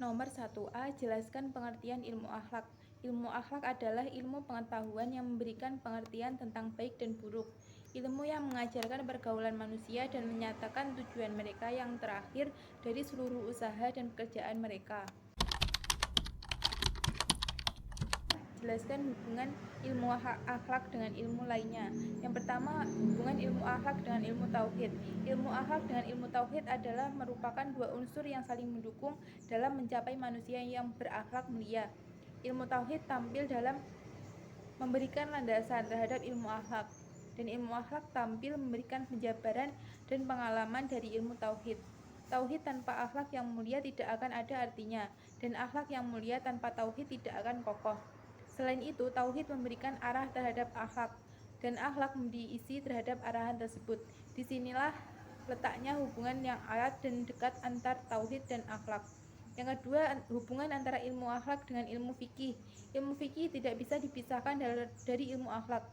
Nomor 1A, jelaskan pengertian ilmu akhlak. Ilmu akhlak adalah ilmu pengetahuan yang memberikan pengertian tentang baik dan buruk. Ilmu yang mengajarkan pergaulan manusia dan menyatakan tujuan mereka yang terakhir dari seluruh usaha dan pekerjaan mereka. Jelaskan hubungan ilmu akhlak dengan ilmu lainnya. Yang pertama, hubungan ilmu akhlak dengan ilmu tauhid. Ilmu akhlak dengan ilmu tauhid adalah merupakan dua unsur yang saling mendukung dalam mencapai manusia yang berakhlak mulia. Ilmu tauhid tampil dalam memberikan landasan terhadap ilmu akhlak, dan ilmu akhlak tampil memberikan penjabaran dan pengalaman dari ilmu tauhid. Tauhid tanpa akhlak yang mulia tidak akan ada artinya, dan akhlak yang mulia tanpa tauhid tidak akan kokoh. Selain itu, tauhid memberikan arah terhadap akhlak, dan akhlak diisi terhadap arahan tersebut. Disinilah letaknya hubungan yang erat dan dekat antar tauhid dan akhlak. Yang kedua, hubungan antara ilmu akhlak dengan ilmu fikih. Ilmu fikih tidak bisa dipisahkan dari ilmu akhlak.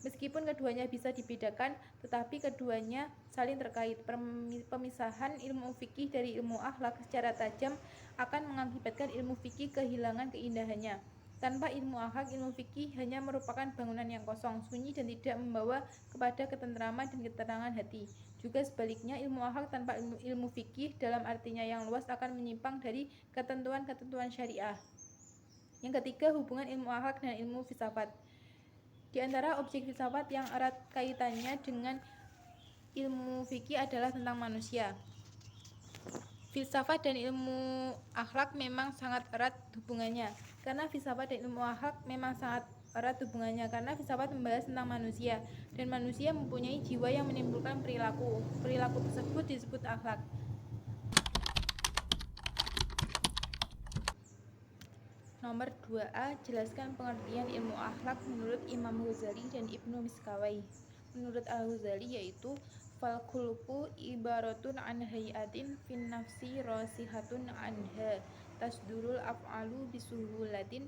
Meskipun keduanya bisa dibedakan, tetapi keduanya saling terkait. Pemisahan ilmu fikih dari ilmu akhlak secara tajam akan mengakibatkan ilmu fikih kehilangan keindahannya. Tanpa ilmu akhlak, ilmu fikih hanya merupakan bangunan yang kosong, sunyi, dan tidak membawa kepada ketentraman dan ketenangan hati. Juga sebaliknya, ilmu akhlak tanpa ilmu fikih dalam artinya yang luas akan menyimpang dari ketentuan-ketentuan syariah. Yang ketiga, hubungan ilmu akhlak dan ilmu filsafat. Di antara objek filsafat yang erat kaitannya dengan ilmu fikih adalah tentang manusia. Filsafat dan ilmu akhlak memang sangat erat hubungannya. Karena filsafat dan ilmu akhlak memang sangat erat hubungannya karena filsafat membahas tentang manusia, dan manusia mempunyai jiwa yang menimbulkan perilaku. Perilaku tersebut disebut akhlak. Nomor 2A, jelaskan pengertian ilmu akhlak menurut Imam Ghazali dan Ibnu Miskawai. Menurut Al-Ghazali yaitu fal khulqu ibaratun an hayatin fin nafsi rasihatun anha tasdurul af'alu bisuhulatin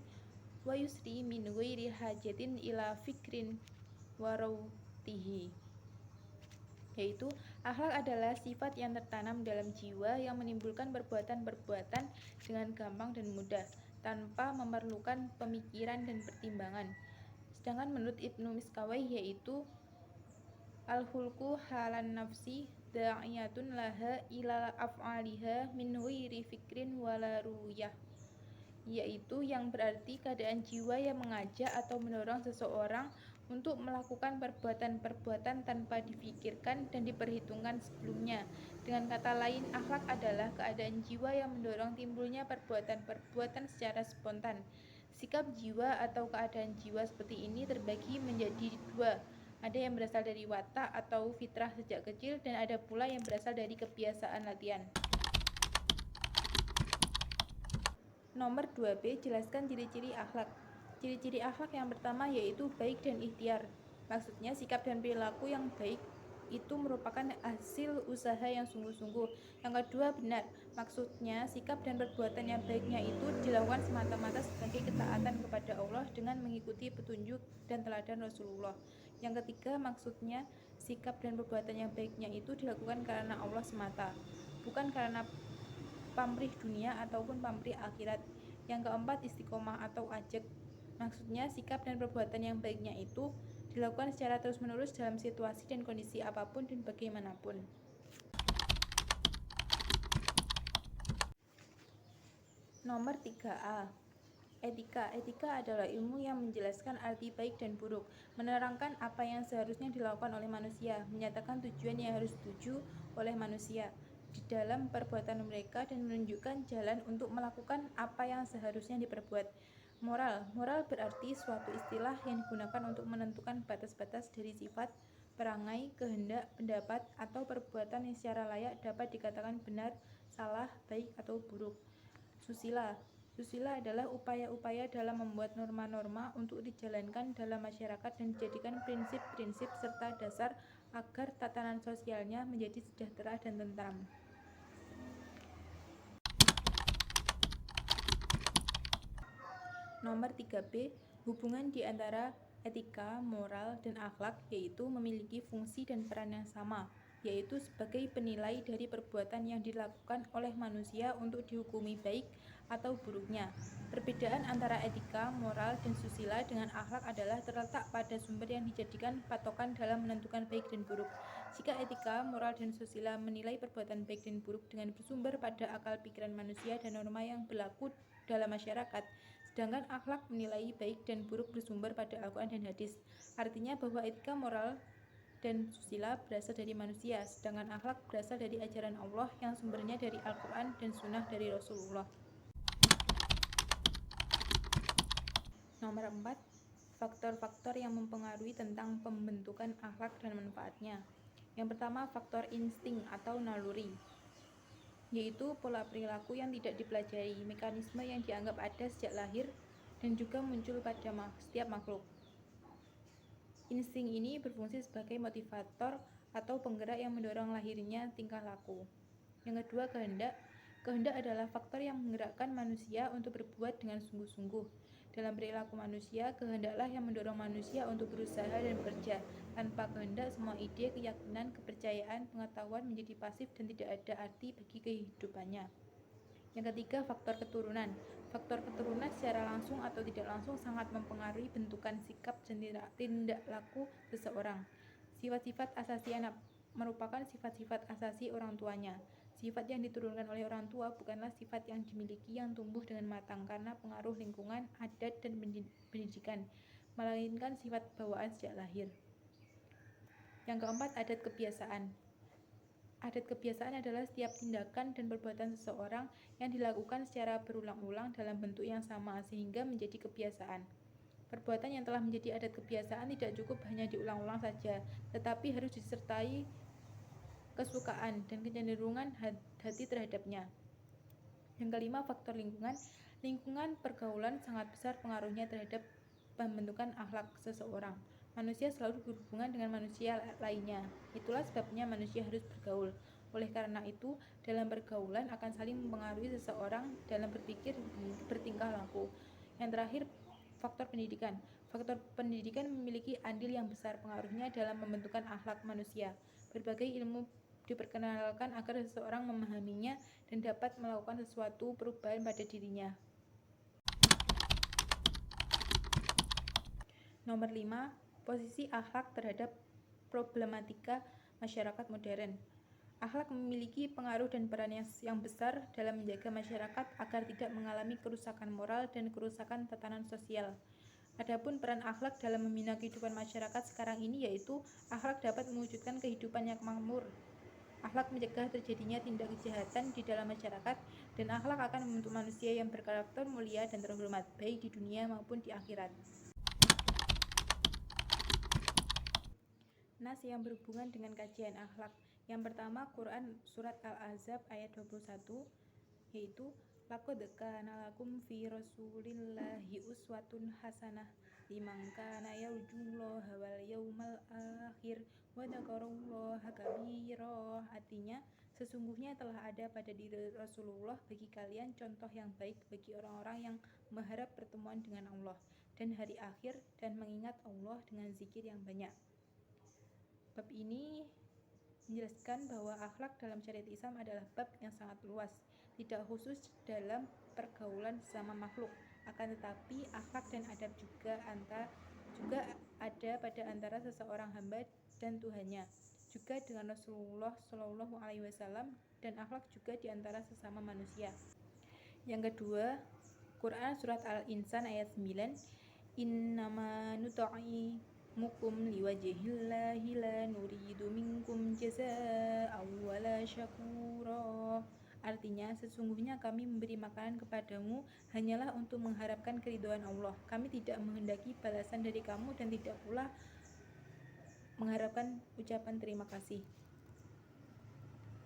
wa yusri min ghairi hajatin ila fikrin warawtihi. Yaitu akhlak adalah sifat yang tertanam dalam jiwa yang menimbulkan perbuatan-perbuatan dengan gampang dan mudah tanpa memerlukan pemikiran dan pertimbangan. Sedangkan menurut Ibnu Miskawai yaitu al-khulqu halan nafsi da'iyatun laha ila af'aliha min ghairi fikrin wala ruyah, yaitu yang berarti keadaan jiwa yang mengajak atau mendorong seseorang untuk melakukan perbuatan-perbuatan tanpa difikirkan dan diperhitungkan sebelumnya. Dengan kata lain, akhlak adalah keadaan jiwa yang mendorong timbulnya perbuatan-perbuatan secara spontan. Sikap jiwa atau keadaan jiwa seperti ini terbagi menjadi dua. Ada yang berasal dari watak atau fitrah sejak kecil, dan ada pula yang berasal dari kebiasaan latihan. Nomor 2B, jelaskan ciri-ciri akhlak. Ciri-ciri akhlak yang pertama yaitu baik dan ikhtiar. Maksudnya sikap dan perilaku yang baik itu merupakan hasil usaha yang sungguh-sungguh. Yang kedua, benar. Maksudnya sikap dan perbuatan yang baiknya itu dilakukan semata-mata sebagai ketaatan kepada Allah dengan mengikuti petunjuk dan teladan Rasulullah. Yang ketiga, maksudnya sikap dan perbuatan yang baiknya itu dilakukan karena Allah semata, bukan karena pamrih dunia ataupun pamrih akhirat. Yang keempat, istiqomah atau ajak. Maksudnya sikap dan perbuatan yang baiknya itu dilakukan secara terus-menerus dalam situasi dan kondisi apapun dan bagaimanapun. Nomor 3A, etika. Etika adalah ilmu yang menjelaskan arti baik dan buruk, menerangkan apa yang seharusnya dilakukan oleh manusia, menyatakan tujuan yang harus dituju oleh manusia di dalam perbuatan mereka, dan menunjukkan jalan untuk melakukan apa yang seharusnya diperbuat. Moral. Moral berarti suatu istilah yang digunakan untuk menentukan batas-batas dari sifat, perangai, kehendak, pendapat, atau perbuatan yang secara layak dapat dikatakan benar, salah, baik, atau buruk. Susila. Susila adalah upaya-upaya dalam membuat norma-norma untuk dijalankan dalam masyarakat dan dijadikan prinsip-prinsip serta dasar agar tatanan sosialnya menjadi sejahtera dan tentram. Nomor 3B, hubungan di antara etika, moral, dan akhlak yaitu memiliki fungsi dan peran yang sama, yaitu sebagai penilai dari perbuatan yang dilakukan oleh manusia untuk dihukumi baik atau buruknya. Perbedaan antara etika, moral, dan susila dengan akhlak adalah terletak pada sumber yang dijadikan patokan dalam menentukan baik dan buruk. Jika etika, moral, dan susila menilai perbuatan baik dan buruk dengan bersumber pada akal pikiran manusia dan norma yang berlaku dalam masyarakat, sedangkan akhlak menilai baik dan buruk bersumber pada Al-Quran dan hadis. Artinya bahwa etika, moral, dan susila berasal dari manusia, sedangkan akhlak berasal dari ajaran Allah yang sumbernya dari Al-Quran dan sunnah dari Rasulullah. Nomor 4. Faktor-faktor yang mempengaruhi tentang pembentukan akhlak dan manfaatnya. Yang pertama, faktor insting atau naluri, yaitu pola perilaku yang tidak dipelajari, mekanisme yang dianggap ada sejak lahir dan juga muncul pada setiap makhluk. Insting ini berfungsi sebagai motivator atau penggerak yang mendorong lahirnya tingkah laku. Yang kedua, kehendak. Kehendak adalah faktor yang menggerakkan manusia untuk berbuat dengan sungguh-sungguh. Dalam perilaku manusia, kehendaklah yang mendorong manusia untuk berusaha dan bekerja. Tanpa kehendak, semua ide, keyakinan, kepercayaan, pengetahuan menjadi pasif dan tidak ada arti bagi kehidupannya. Yang ketiga, faktor keturunan. Faktor keturunan secara langsung atau tidak langsung sangat mempengaruhi bentukan sikap dan tindak laku seseorang. Sifat-sifat asasi anak merupakan sifat-sifat asasi orang tuanya. Sifat yang diturunkan oleh orang tua bukanlah sifat yang dimiliki yang tumbuh dengan matang karena pengaruh lingkungan, adat, dan pendidikan, melainkan sifat bawaan sejak lahir. Yang keempat, adat kebiasaan. Adat kebiasaan adalah setiap tindakan dan perbuatan seseorang yang dilakukan secara berulang-ulang dalam bentuk yang sama sehingga menjadi kebiasaan. Perbuatan yang telah menjadi adat kebiasaan tidak cukup hanya diulang-ulang saja, tetapi harus disertai kesukaan dan kecenderungan hati terhadapnya. Yang kelima, faktor lingkungan. Lingkungan pergaulan sangat besar pengaruhnya terhadap pembentukan akhlak seseorang. Manusia selalu berhubungan dengan manusia lainnya. Itulah sebabnya manusia harus bergaul. Oleh karena itu, dalam pergaulan akan saling mempengaruhi seseorang dalam berpikir, bertingkah laku. Yang terakhir, faktor pendidikan. Faktor pendidikan memiliki andil yang besar pengaruhnya dalam pembentukan akhlak manusia. Berbagai ilmu diperkenalkan agar seseorang memahaminya dan dapat melakukan sesuatu perubahan pada dirinya. Nomor 5. Posisi akhlak terhadap problematika masyarakat modern. Akhlak memiliki pengaruh dan peran yang besar dalam menjaga masyarakat agar tidak mengalami kerusakan moral dan kerusakan tatanan sosial. Adapun peran akhlak dalam membina kehidupan masyarakat sekarang ini yaitu akhlak dapat mewujudkan kehidupan yang makmur. Akhlak mencegah terjadinya tindak kejahatan di dalam masyarakat, dan akhlak akan membentuk manusia yang berkarakter mulia dan terhormat, baik di dunia maupun di akhirat. Nas yang berhubungan dengan kajian akhlak. Yang pertama, Quran Surat Al-Ahzab ayat 21, yaitu Laqad kana lakum fi rasulillahi uswatun hasanah liman kana yarjullaha wal yaumal akhir wa dzakarallaha katsira. Artinya, sesungguhnya telah ada pada diri Rasulullah bagi kalian contoh yang baik bagi orang-orang yang mengharap pertemuan dengan Allah dan hari akhir dan mengingat Allah dengan zikir yang banyak. Bab ini menjelaskan bahwa akhlak dalam syariat Islam adalah bab yang sangat luas, tidak khusus dalam pergaulan sesama makhluk, akan tetapi akhlak dan adab juga ada pada antara seseorang hamba dan Tuhannya, juga dengan Rasulullah Shallallahu Alaihi Wasallam, dan akhlak juga di antara sesama manusia. Yang kedua, Quran Surat Al-Insan ayat 9, Innama nut'imukum liwajhillahi la nuridu minkum jazaa'an wala syakura. Artinya, sesungguhnya kami memberi makanan kepadamu hanyalah untuk mengharapkan keridhaan Allah. Kami tidak menghendaki balasan dari kamu dan tidak pula mengharapkan ucapan terima kasih.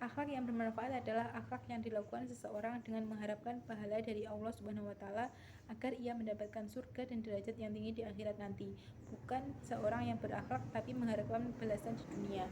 Akhlak yang bermanfaat adalah akhlak yang dilakukan seseorang dengan mengharapkan pahala dari Allah Subhanahu wa taala agar ia mendapatkan surga dan derajat yang tinggi di akhirat nanti, bukan seorang yang berakhlak tapi mengharapkan balasan di dunia.